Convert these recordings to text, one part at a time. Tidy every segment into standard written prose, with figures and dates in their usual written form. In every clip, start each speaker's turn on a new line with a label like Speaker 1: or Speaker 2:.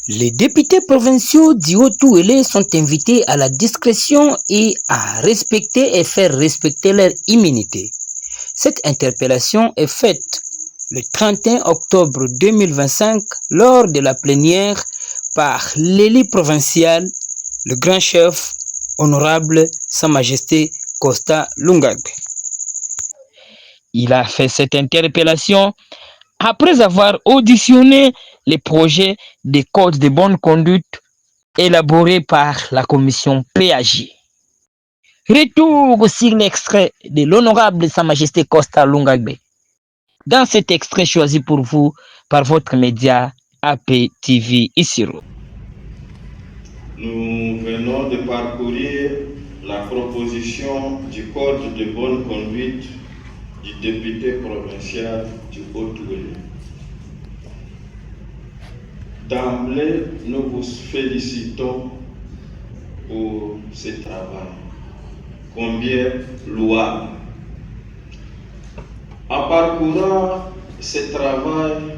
Speaker 1: Les députés provinciaux du Haut-Touélé sont invités à la discrétion et à respecter et faire respecter leur immunité. Cette interpellation est faite le 31 octobre 2025 lors de la plénière par l'élu provincial, le grand chef honorable Sa Majesté Costa Lungagbe. Il a fait cette interpellation après avoir auditionné les projets des codes de bonne conduite élaborés par la commission PAG. Retour sur l'extrait de l'honorable Sa Majesté Costa Lungagbe. Dans cet extrait choisi pour vous par votre média APTV Isiro.
Speaker 2: Nous venons de parcourir la proposition du code de bonne conduite du député provincial du Haut-Touélé. D'emblée, nous vous félicitons pour ce travail, combien louable. En parcourant ce travail,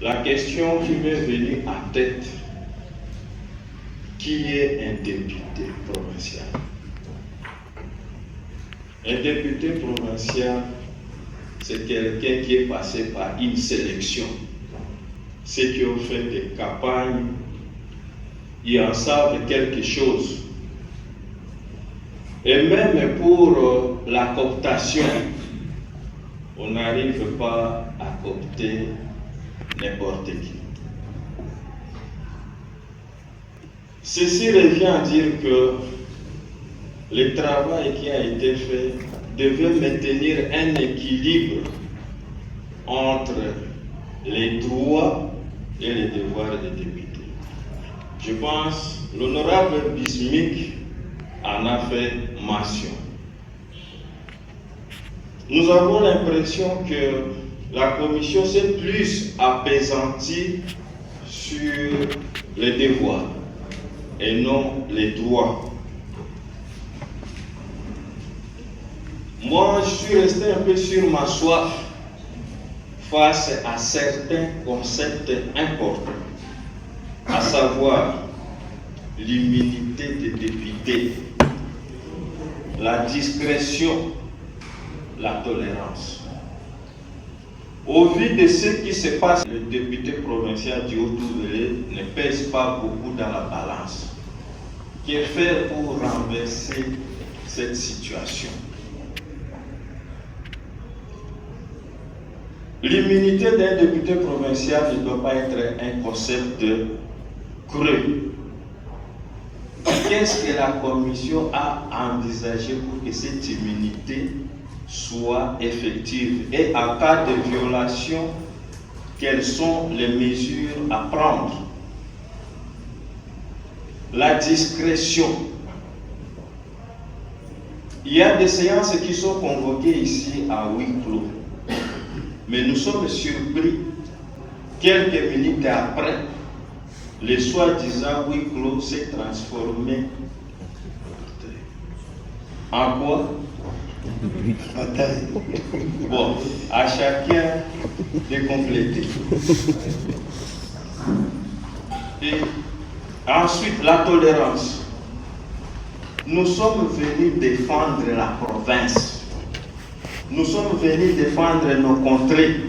Speaker 2: la question qui m'est venue à tête, qui est un député provincial? Un député provincial, c'est quelqu'un qui est passé par une sélection. Ceux qui ont fait des campagnes, ils en savent quelque chose. Et même pour la cooptation, on n'arrive pas à coopter n'importe qui. Ceci revient à dire que le travail qui a été fait devait maintenir un équilibre entre les droits et les devoirs des députés. Je pense que l'honorable Bismuth en a fait mention. Nous avons l'impression que la commission s'est plus apaisantie sur les devoirs et non les droits. Moi, je suis resté un peu sur ma soif face à certains concepts importants, à savoir l'immunité des députés, la discrétion, la tolérance. Au vu de ce qui se passe, le député provincial du Haut-Touélé ne pèse pas beaucoup dans la balance. Que faire pour renverser cette situation? L'immunité d'un député provincial ne doit pas être un concept creux. Qu'est-ce que la commission a envisagé pour que cette immunité soit effective? Et en cas de violation, quelles sont les mesures à prendre? La discrétion. Il y a des séances qui sont convoquées ici à huis clos. Mais nous sommes surpris, quelques minutes après, le soi-disant huis clos s'est transformé en quoi? Bataille. Bon, à chacun de compléter. Et ensuite, la tolérance. Nous sommes venus défendre la province. Nous sommes venus défendre nos contrées.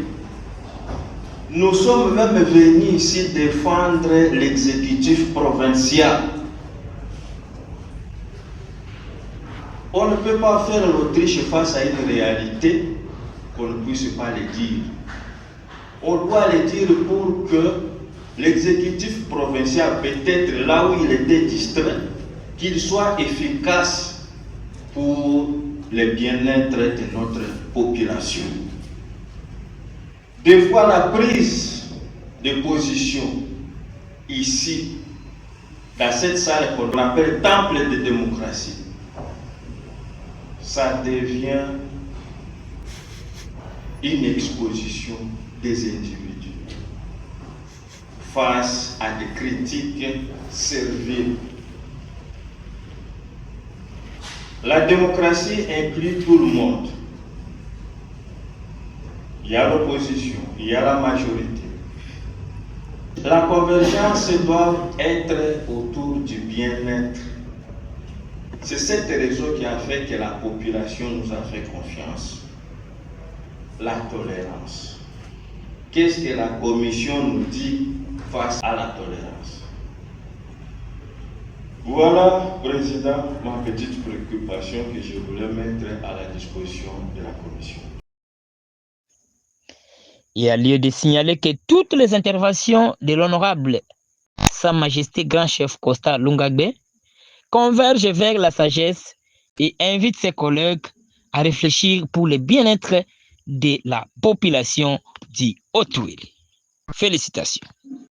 Speaker 2: Nous sommes même venus ici défendre l'exécutif provincial. On ne peut pas faire l'Autriche face à une réalité qu'on ne puisse pas le dire. On doit le dire pour que l'exécutif provincial, peut-être là où il était distrait, qu'il soit efficace pour le bien-être de notre population. Des fois, la prise de position ici, dans cette salle qu'on appelle temple de démocratie, ça devient une exposition des individus face à des critiques serviles. La démocratie inclut tout le monde. Il y a l'opposition, il y a la majorité. La convergence doit être autour du bien-être. C'est cette raison qui a fait que la population nous a fait confiance. La tolérance. Qu'est-ce que la commission nous dit face à la tolérance? Voilà, Président, ma petite préoccupation que je voulais mettre à la disposition de la commission.
Speaker 1: Il y a lieu de signaler que toutes les interventions de l'honorable Sa Majesté Grand Chef Costa Lungagbe convergent vers la sagesse et invitent ses collègues à réfléchir pour le bien-être de la population du Haut-Touélé. Félicitations.